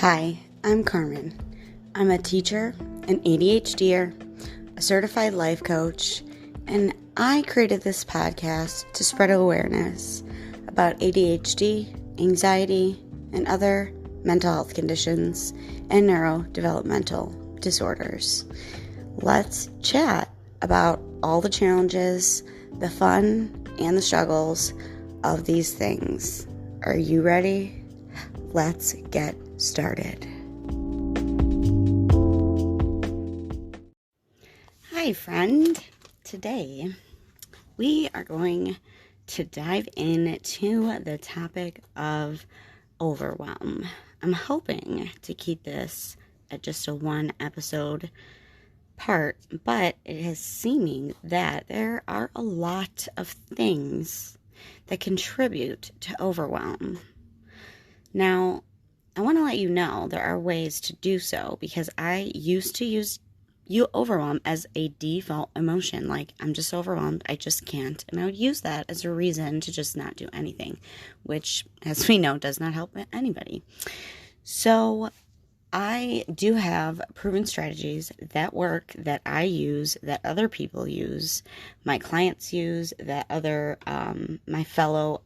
Hi, I'm Carmen. I'm a teacher, an ADHDer, a certified life coach, and I created this podcast to spread awareness about ADHD, anxiety, and other mental health conditions and neurodevelopmental disorders. Let's chat about all the challenges, the fun, and the struggles of these things. Are you ready? Let's get started. Hi, friend. Today, we are going to dive into the topic of overwhelm. I'm hoping to keep this at just a one episode part, but it is seeming that there are a lot of things that contribute to overwhelm. Now, I want to let you know there are ways to do so because I used to use overwhelm as a default emotion. Like, I'm just overwhelmed, I just can't. And I would use that as a reason to just not do anything, which, as we know, does not help anybody. So I do have proven strategies that work, that I use, that other people use, my clients use, that other my fellow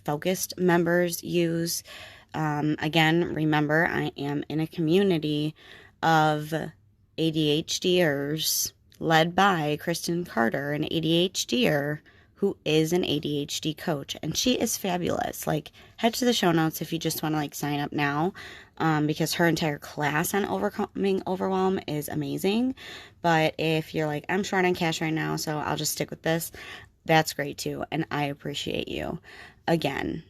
focused members use. Again, remember, I am in a community of ADHDers led by Kristen Carter, an ADHDer who is an ADHD coach, and she is fabulous. Like, head to the show notes if you just want to sign up now, because her entire class on overcoming overwhelm is amazing. But if you're like, I'm short on cash right now, so I'll just stick with this, that's great too, and I appreciate you. Again,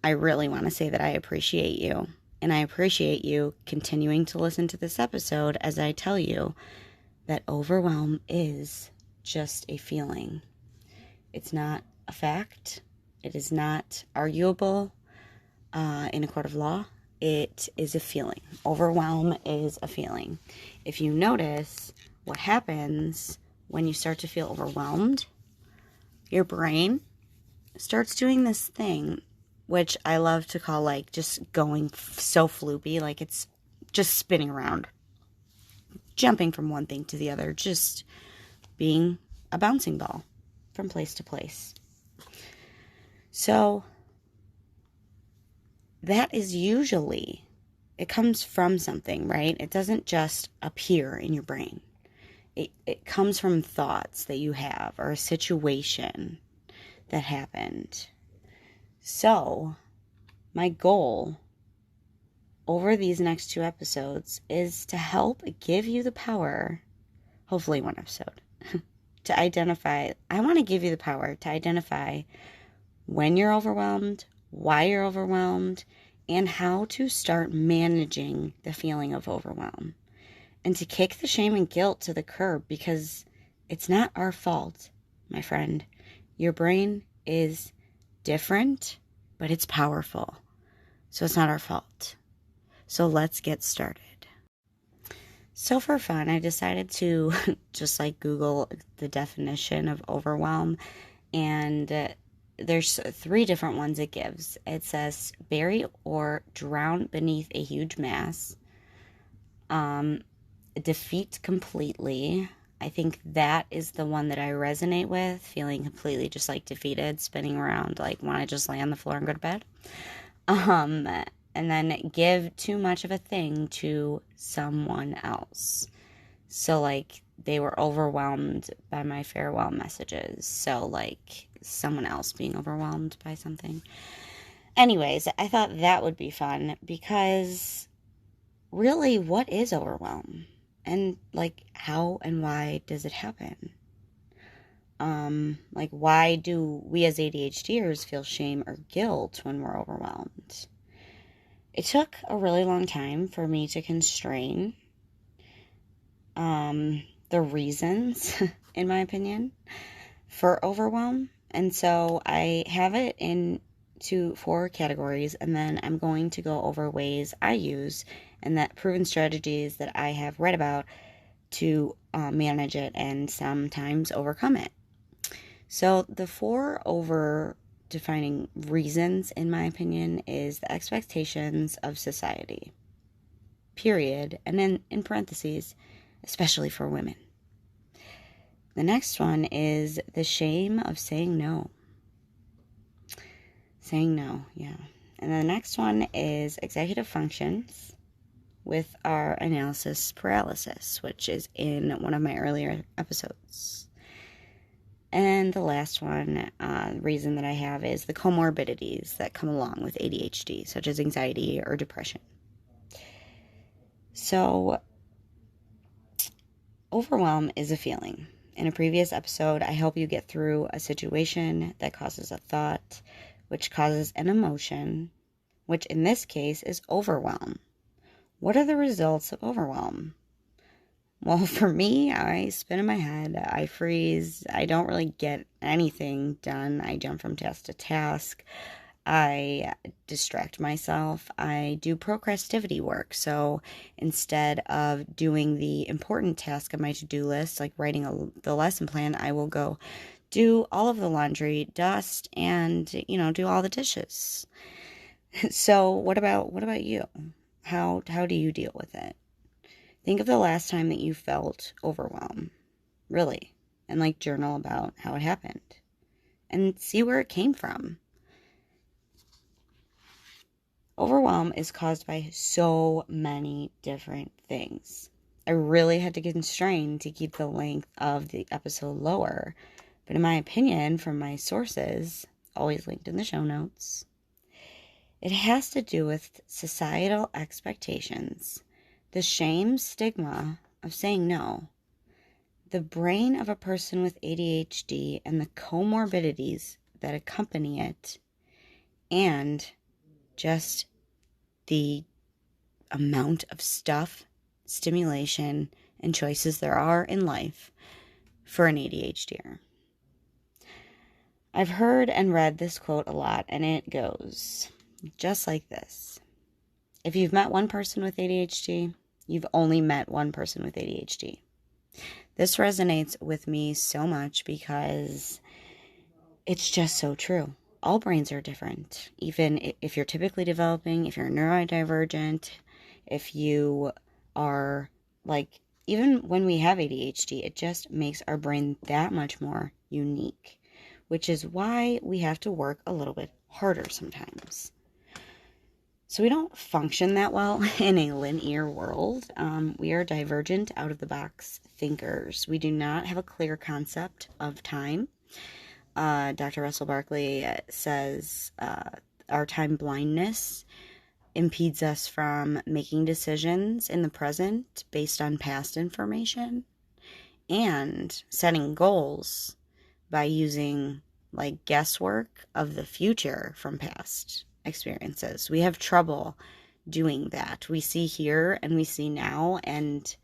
I really want to say that I appreciate you, and I appreciate you continuing to listen to this episode as I tell you that overwhelm is just a feeling. It's not a fact. It is not arguable in a court of law. It is a feeling. Overwhelm is a feeling. If you notice what happens when you start to feel overwhelmed, your brain starts doing this thing, which I love to call just going so floopy, like it's just spinning around, jumping from one thing to the other, just being a bouncing ball from place to place. So that is usually, it comes from something, right? It doesn't just appear in your brain. It comes from thoughts that you have or a situation that happened. So my goal over these next two episodes is to help give you the power, hopefully one episode, to identify. I want to give you the power to identify when you're overwhelmed, why you're overwhelmed, and how to start managing the feeling of overwhelm. And to kick the shame and guilt to the curb, because it's not our fault, my friend. Your brain is different, but it's powerful. So it's not our fault. So let's get started. So for fun, I decided to just Google the definition of overwhelm, and there's three different ones it gives. It says bury or drown beneath a huge mass, defeat completely. I think that is the one that I resonate with, feeling completely just defeated, spinning around, want to just lay on the floor and go to bed. And then give too much of a thing to someone else. So they were overwhelmed by my farewell messages. So someone else being overwhelmed by something. Anyways, I thought that would be fun because really, what is overwhelm? And how and why does it happen? Why do we as ADHDers feel shame or guilt when we're overwhelmed? It took a really long time for me to constrain the reasons, in my opinion, for overwhelm. And so I have it into 4 categories, and then I'm going to go over ways I use and that proven strategies that I have read about to manage it and sometimes overcome it. So the 4 defining reasons, in my opinion, is the expectations of society. period, and then in parentheses, especially for women. The next one is the shame of saying no. Saying no, yeah. And the next one is executive functions with our analysis paralysis, which is in one of my earlier episodes. And the last one, reason that I have is the comorbidities that come along with ADHD, such as anxiety or depression. So, overwhelm is a feeling. In a previous episode, I help you get through a situation that causes a thought, which causes an emotion, which in this case is overwhelm. What are the results of overwhelm? Well, for me, I spin in my head, I freeze, I don't really get anything done, I jump from task to task, I distract myself, I do procrastivity work, so instead of doing the important task on my to-do list, like writing the lesson plan, I will go do all of the laundry, dust, and, do all the dishes. So what about you? How do you deal with it? Think of the last time that you felt overwhelm, really, and journal about how it happened and see where it came from. Overwhelm is caused by so many different things. I really had to constrain to keep the length of the episode lower, but in my opinion, from my sources, always linked in the show notes, it has to do with societal expectations, the shame stigma of saying no, the brain of a person with ADHD and the comorbidities that accompany it, and just the amount of stuff, stimulation, and choices there are in life for an ADHDer. I've heard and read this quote a lot, and it goes just like this. If you've met one person with ADHD, you've only met one person with ADHD. This resonates with me so much because it's just so true. All brains are different. Even if you're typically developing, if you're neurodivergent, if you are even when we have ADHD, it just makes our brain that much more unique, which is why we have to work a little bit harder sometimes. So we don't function that well in a linear world. We are divergent, out-of-the-box thinkers. We do not have a clear concept of time. Dr. Russell Barkley says our time blindness impedes us from making decisions in the present based on past information and setting goals by using guesswork of the future from past experiences. We have trouble doing that. We see here and we see now, and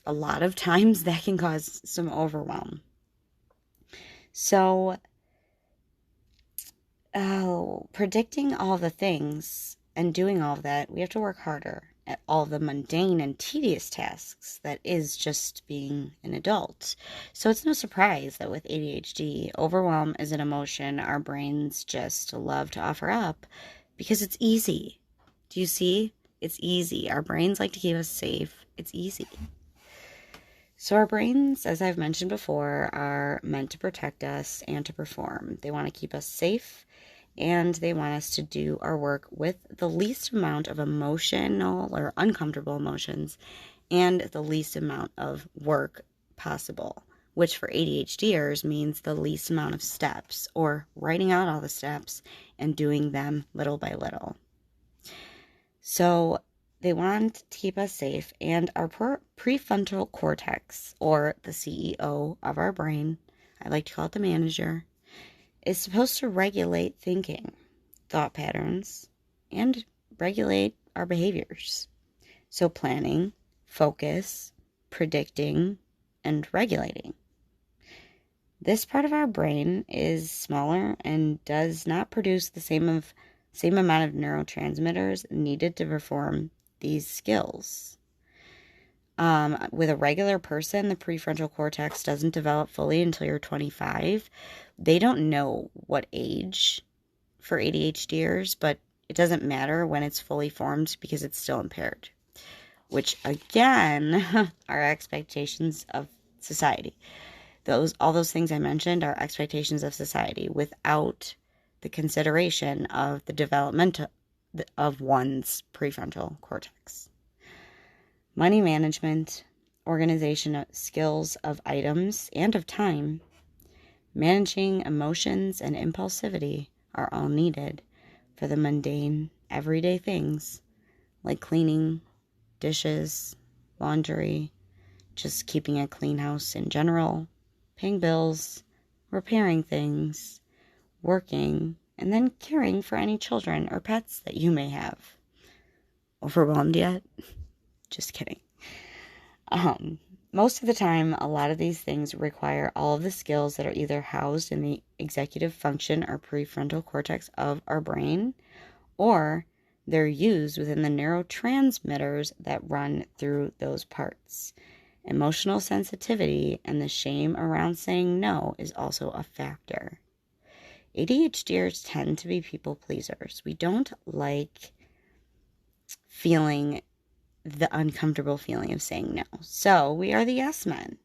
a lot of times that can cause some overwhelm. So, predicting all the things and doing all of that, we have to work harder at all the mundane and tedious tasks that is just being an adult. So it's no surprise that with ADHD, overwhelm is an emotion our brains just love to offer up because it's easy. Do you see? It's easy. Our brains like to keep us safe. It's easy. So our brains, as I've mentioned before, are meant to protect us and to perform. They want to keep us safe, and they want us to do our work with the least amount of emotional or uncomfortable emotions and the least amount of work possible, which for ADHDers means the least amount of steps, or writing out all the steps and doing them little by little. So they want to keep us safe, and our prefrontal cortex, or the CEO of our brain, I like to call it the manager, is supposed to regulate thinking, thought patterns, and regulate our behaviors. So planning, focus, predicting, and regulating. This part of our brain is smaller and does not produce the same amount of neurotransmitters needed to perform these skills. With a regular person, the prefrontal cortex doesn't develop fully until you're 25. They don't know what age for ADHDers, but it doesn't matter when it's fully formed because it's still impaired. which again are expectations of society. All those things I mentioned are expectations of society without the consideration of the development of one's prefrontal cortex. Money management, organization of skills of items and of time, managing emotions and impulsivity are all needed for the mundane, everyday things like cleaning, dishes, laundry, just keeping a clean house in general, paying bills, repairing things, working, and then caring for any children or pets that you may have. Overwhelmed yet? Just kidding. Most of the time, a lot of these things require all of the skills that are either housed in the executive function or prefrontal cortex of our brain, or they're used within the neurotransmitters that run through those parts. Emotional sensitivity and the shame around saying no is also a factor. ADHDers tend to be people pleasers. We don't like feeling the uncomfortable feeling of saying no. So we are the yes men,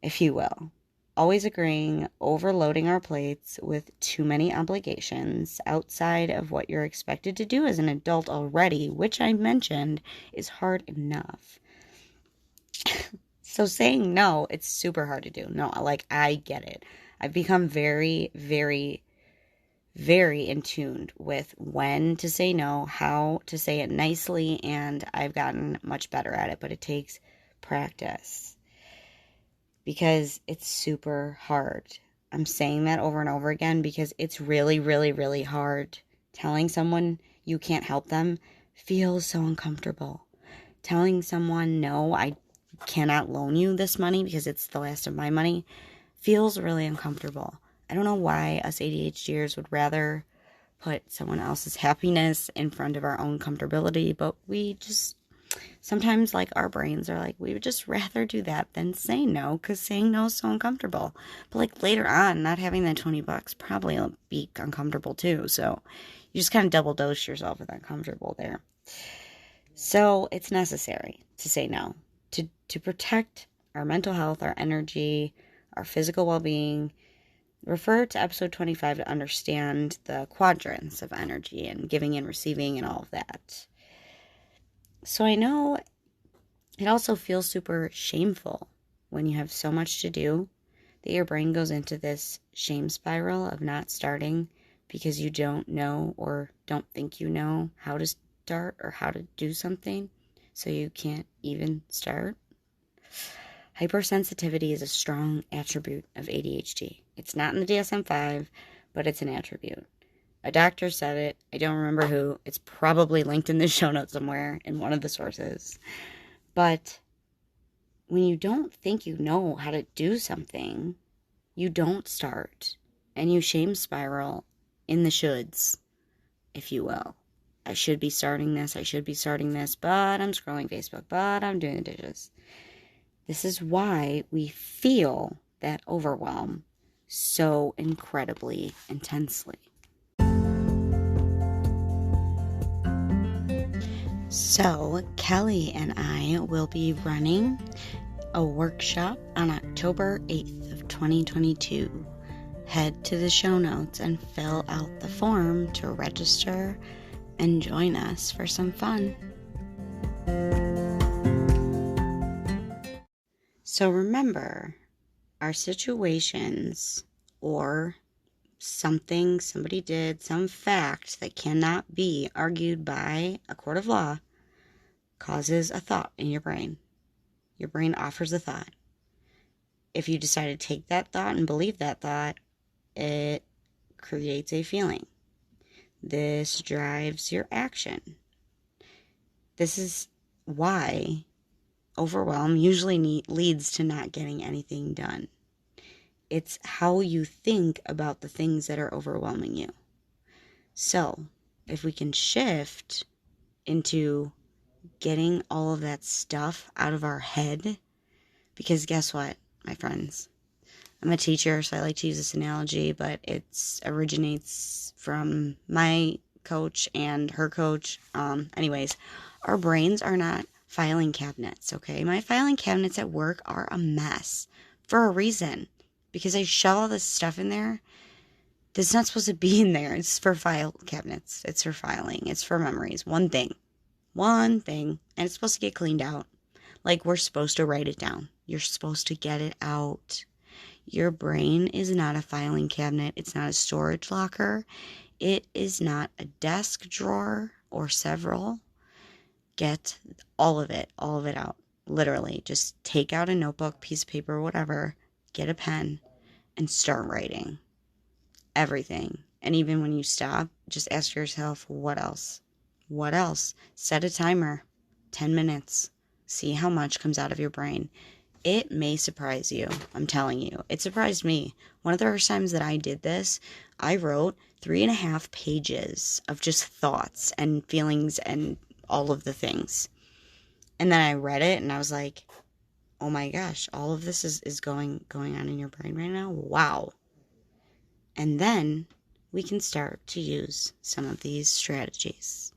if you will. Always agreeing, overloading our plates with too many obligations outside of what you're expected to do as an adult already, which I mentioned is hard enough. So saying no, it's super hard to do. No, I get it. I've become very, very, very in tune with when to say no, how to say it nicely, and I've gotten much better at it, but it takes practice because it's super hard. I'm saying that over and over again because it's really, really, really hard. Telling someone you can't help them feels so uncomfortable. Telling someone, no, I cannot loan you this money because it's the last of my money, feels really uncomfortable. I don't know why us ADHDers would rather put someone else's happiness in front of our own comfortability, but we just, sometimes our brains are we would just rather do that than say no, because saying no is so uncomfortable. But later on, not having that $20 probably will be uncomfortable too, so you just kind of double dose yourself with uncomfortable there. So it's necessary to say no, to protect our mental health, our energy, our physical well-being. Refer to episode 25 to understand the quadrants of energy and giving and receiving and all of that. So I know it also feels super shameful when you have so much to do that your brain goes into this shame spiral of not starting because you don't know or don't think you know how to start or how to do something, so you can't even start. Hypersensitivity is a strong attribute of ADHD. It's not in the DSM-5, but it's an attribute. A doctor said it. I don't remember who. It's probably linked in the show notes somewhere in one of the sources. But when you don't think you know how to do something, you don't start. And you shame spiral in the shoulds, if you will. I should be starting this. I should be starting this. But I'm scrolling Facebook. But I'm doing the dishes. This is why we feel that overwhelm so incredibly intensely. So, Kelly and I will be running a workshop on October 8th of 2022. Head to the show notes and fill out the form to register and join us for some fun. So remember, our situations or something somebody did, some fact that cannot be argued by a court of law, causes a thought in your brain. Your brain offers a thought. If you decide to take that thought and believe that thought, it creates a feeling. This drives your action. This is why overwhelm usually leads to not getting anything done. It's how you think about the things that are overwhelming you. So, if we can shift into getting all of that stuff out of our head, because guess what, my friends? I'm a teacher, so I like to use this analogy, but it originates from my coach and her coach. Anyways, our brains are not filing cabinets, okay? My filing cabinets at work are a mess for a reason, because I shove all this stuff in there that's not supposed to be in there. It's for file cabinets. It's for filing. It's for memories. One thing. And it's supposed to get cleaned out. Like, we're supposed to write it down. You're supposed to get it out. Your brain is not a filing cabinet. It's not a storage locker. It is not a desk drawer or several. Get all of it out. Literally, just take out a notebook, piece of paper, whatever, get a pen, and start writing. Everything. And even when you stop, just ask yourself, what else? What else? Set a timer, 10 minutes. See how much comes out of your brain. It may surprise you. I'm telling you. It surprised me. One of the first times that I did this, I wrote 3.5 pages of just thoughts and feelings and all of the things. And then I read it and I was like, oh my gosh, all of this is going on in your brain right now? Wow. And then we can start to use some of these strategies.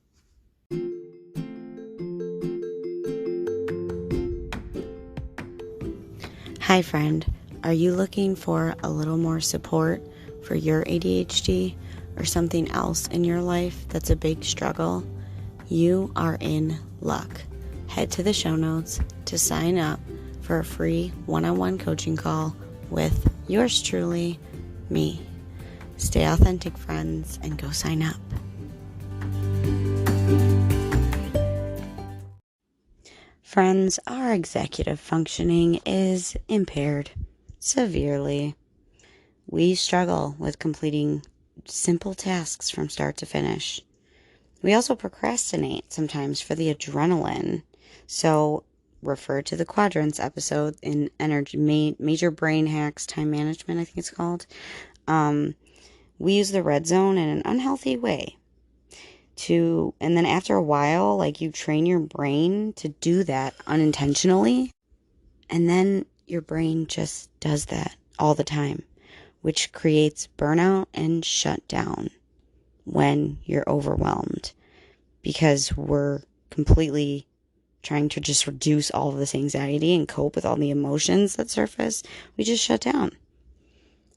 Hi friend, are you looking for a little more support for your ADHD or something else in your life that's a big struggle? You are in luck. Head to the show notes to sign up for a free one-on-one coaching call with yours truly, me. Stay authentic, friends, and go sign up. Friends, our executive functioning is impaired severely. We struggle with completing simple tasks from start to finish. We also procrastinate sometimes for the adrenaline. So refer to the quadrants episode in Major Brain Hacks Time Management, I think it's called. We use the red zone in an unhealthy way. And then after a while, like, you train your brain to do that unintentionally, and then your brain just does that all the time, which creates burnout and shutdown when you're overwhelmed, because we're completely trying to just reduce all of this anxiety and cope with all the emotions that surface. We just shut down.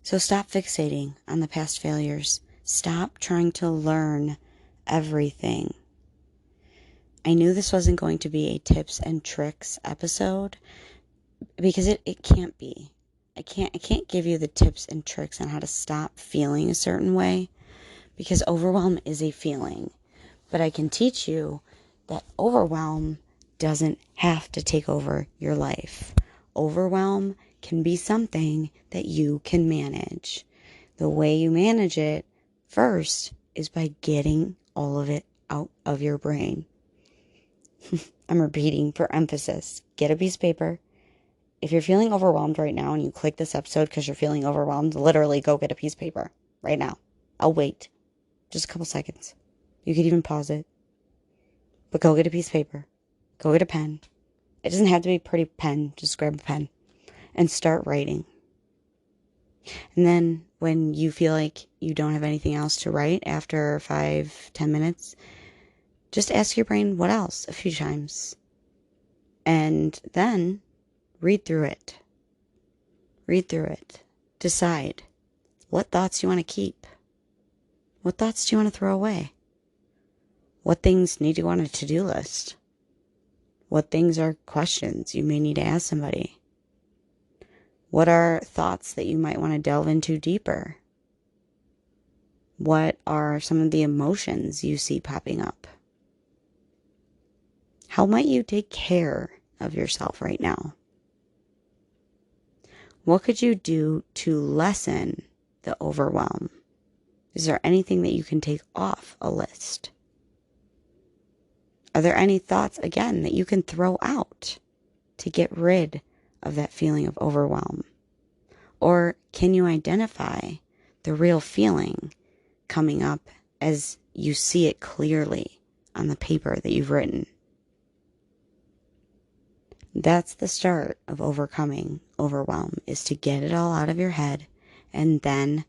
So stop fixating on the past failures. Stop trying to learn everything. I knew this wasn't going to be a tips and tricks episode, because it can't be. I can't give you the tips and tricks on how to stop feeling a certain way, because overwhelm is a feeling. But I can teach you that overwhelm doesn't have to take over your life. Overwhelm can be something that you can manage. The way you manage it first is by getting all of it out of your brain. I'm repeating for emphasis. Get a piece of paper. If you're feeling overwhelmed right now and you click this episode because you're feeling overwhelmed, literally go get a piece of paper right now. I'll wait just a couple seconds. You could even pause it. But go get a piece of paper. Go get a pen. It doesn't have to be a pretty pen. Just grab a pen and start writing. And then when you feel like you don't have anything else to write after 5-10 minutes, just ask your brain what else a few times. And then read through it. Read through it. Decide what thoughts you want to keep. What thoughts do you want to throw away? What things need to go on a to-do list? What things are questions you may need to ask somebody? What are thoughts that you might want to delve into deeper? What are some of the emotions you see popping up? How might you take care of yourself right now? What could you do to lessen the overwhelm? Is there anything that you can take off a list? Are there any thoughts, again, that you can throw out to get rid of that feeling of overwhelm? Or can you identify the real feeling coming up as you see it clearly on the paper that you've written? That's the start of overcoming overwhelm, is to get it all out of your head and then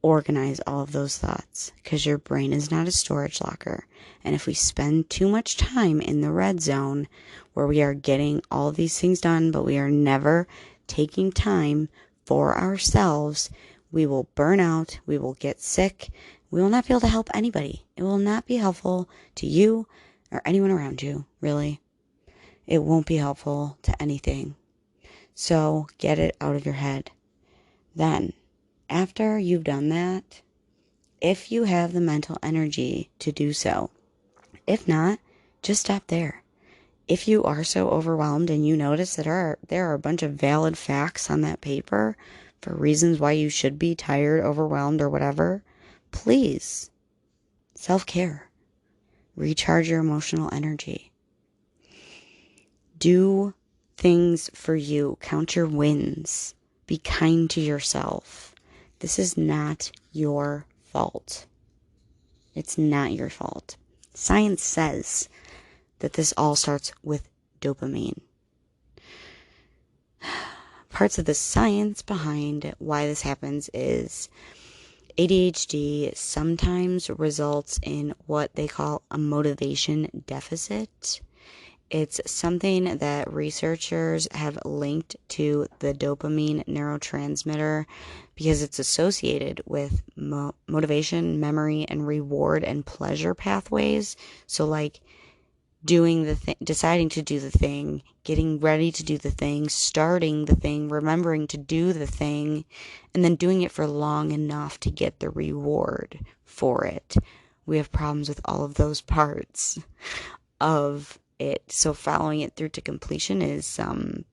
organize all of those thoughts, because your brain is not a storage locker. And if we spend too much time in the red zone, where we are getting all of these things done, but we are never taking time for ourselves, we will burn out, we will get sick, we will not be able to help anybody. It will not be helpful to you or anyone around you, really. It won't be helpful to anything. So get it out of your head. Then, after you've done that, if you have the mental energy to do so, if not, just stop there. If you are so overwhelmed and you notice that there are a bunch of valid facts on that paper for reasons why you should be tired, overwhelmed, or whatever, please, self-care. Recharge your emotional energy. Do things for you. Count your wins. Be kind to yourself. This is not your fault. It's not your fault. Science says that this all starts with dopamine. Parts of the science behind why this happens is ADHD sometimes results in what they call a motivation deficit. It's something that researchers have linked to the dopamine neurotransmitter because it's associated with motivation, memory, and reward and pleasure pathways. So like doing the thing, deciding to do the thing, getting ready to do the thing, starting the thing, remembering to do the thing, and then doing it for long enough to get the reward for it. We have problems with all of those parts of it. So following it through to completion is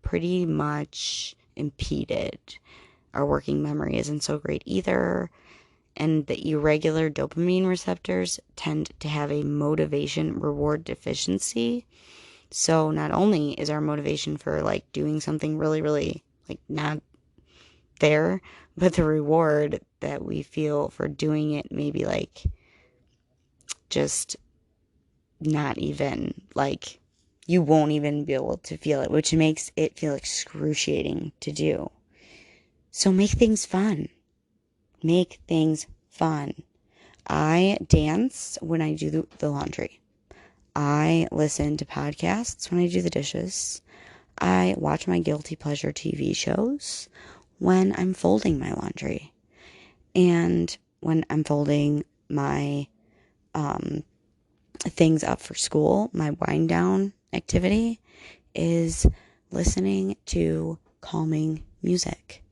pretty much impeded. Our working memory isn't so great either. And the irregular dopamine receptors tend to have a motivation reward deficiency. So not only is our motivation for like doing something really, really like not there, but the reward that we feel for doing it maybe like just not even, like you won't even be able to feel it, which makes it feel excruciating to do. So make things fun. Make things fun. I dance when I do the laundry. I listen to podcasts when I do the dishes. I watch my guilty pleasure TV shows when I'm folding my laundry. And when I'm folding my things up for school, my wind down activity is listening to calming music.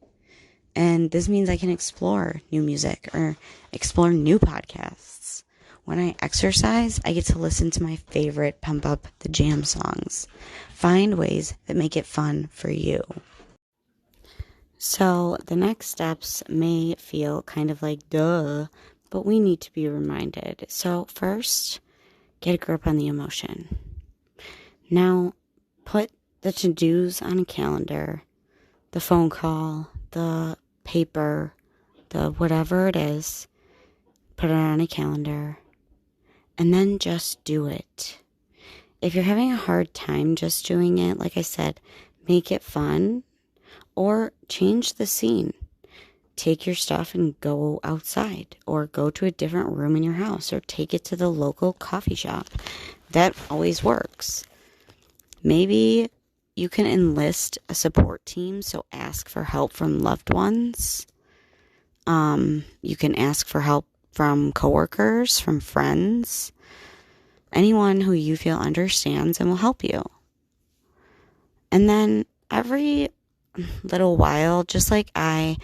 And this means I can explore new music or explore new podcasts. When I exercise, I get to listen to my favorite pump up the jam songs. Find ways that make it fun for you. So the next steps may feel kind of like duh, but we need to be reminded. So first, get a grip on the emotion. Now, put the to-dos on a calendar, the phone call, the paper, the whatever it is, put it on a calendar, and then just do it. If you're having a hard time just doing it, like I said, make it fun or change the scene. Take your stuff and go outside or go to a different room in your house or take it to the local coffee shop. That always works. Maybe you can enlist a support team, so ask for help from loved ones. You can ask for help from coworkers, from friends, anyone who you feel understands and will help you. And then every little while, just like I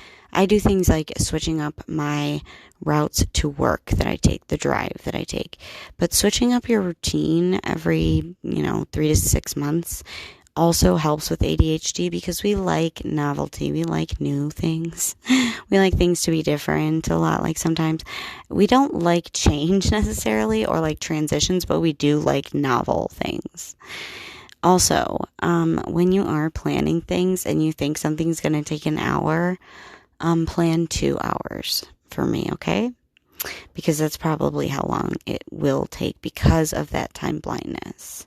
do things like switching up my routes to work that I take, the drive that I take. But switching up your routine every, 3 to 6 months also helps with ADHD because we like novelty. We like new things. We like things to be different a lot. Like sometimes we don't like change necessarily or like transitions, but we do like novel things. Also, when you are planning things and you think something's going to take an hour, plan 2 hours for me, okay? Because that's probably how long it will take because of that time blindness.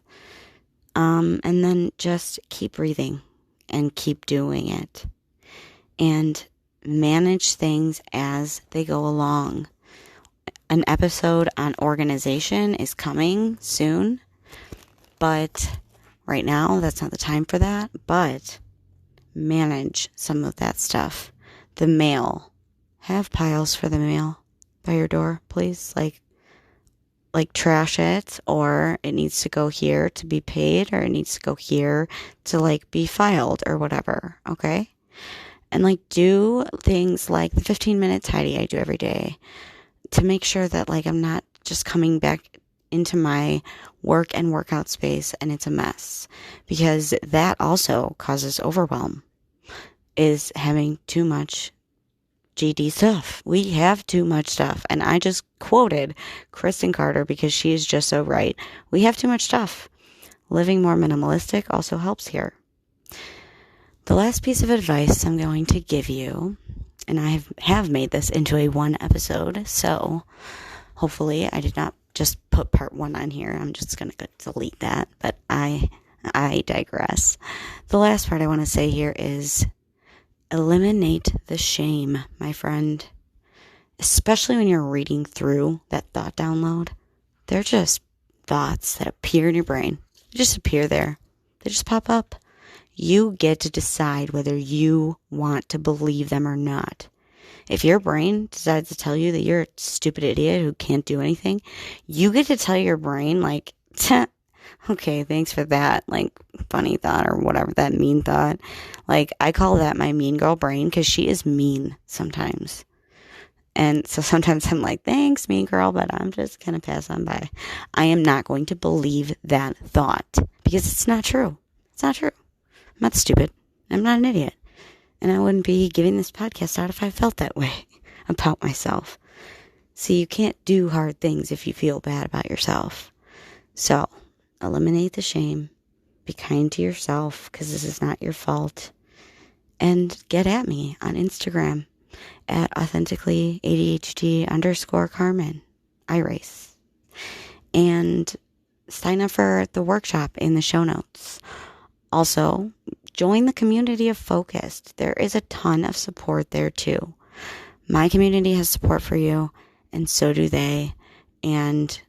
And then just keep breathing and keep doing it. And manage things as they go along. An episode on organization is coming soon, but Right now, that's not the time for that, but manage some of that stuff. The mail. Have piles for the mail by your door, please. Like trash it, or it needs to go here to be paid, or it needs to go here to like be filed or whatever. Okay. And like do things like the 15-minute tidy I do every day to make sure that like I'm not just coming back into my work and workout space and it's a mess, because that also causes overwhelm, is having too much GD stuff. We have too much stuff. And I just quoted Kristen Carter because she is just so right. We have too much stuff. Living more minimalistic also helps here. The last piece of advice I'm going to give you, and I have made this into a 1 episode, so hopefully I did not just put part 1 on here. I'm just going to delete that, but I digress. The last part I want to say here is eliminate the shame, my friend. Especially when you're reading through that thought download. They're just thoughts that appear in your brain. They just appear there. They just pop up. You get to decide whether you want to believe them or not. If your brain decides to tell you that you're a stupid idiot who can't do anything, you get to tell your brain, like, okay, thanks for that, like, funny thought or whatever, that mean thought. Like, I call that my mean girl brain because she is mean sometimes. And so sometimes I'm like, thanks, mean girl, but I'm just going to pass on by. I am not going to believe that thought because it's not true. It's not true. I'm not stupid. I'm not an idiot. And I wouldn't be giving this podcast out if I felt that way about myself. See, you can't do hard things if you feel bad about yourself. So, eliminate the shame. Be kind to yourself because this is not your fault. And get at me on Instagram at Authentically ADHD _Carmen. I race. And sign up for the workshop in the show notes. Also, join the community of Focused. There is a ton of support there too. My community has support for you, and so do they. And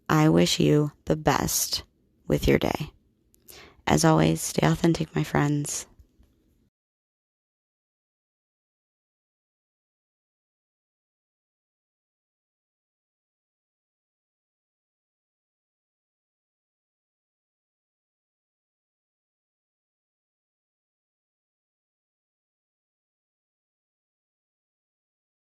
I wish you the best with your day. As always, stay authentic, my friends.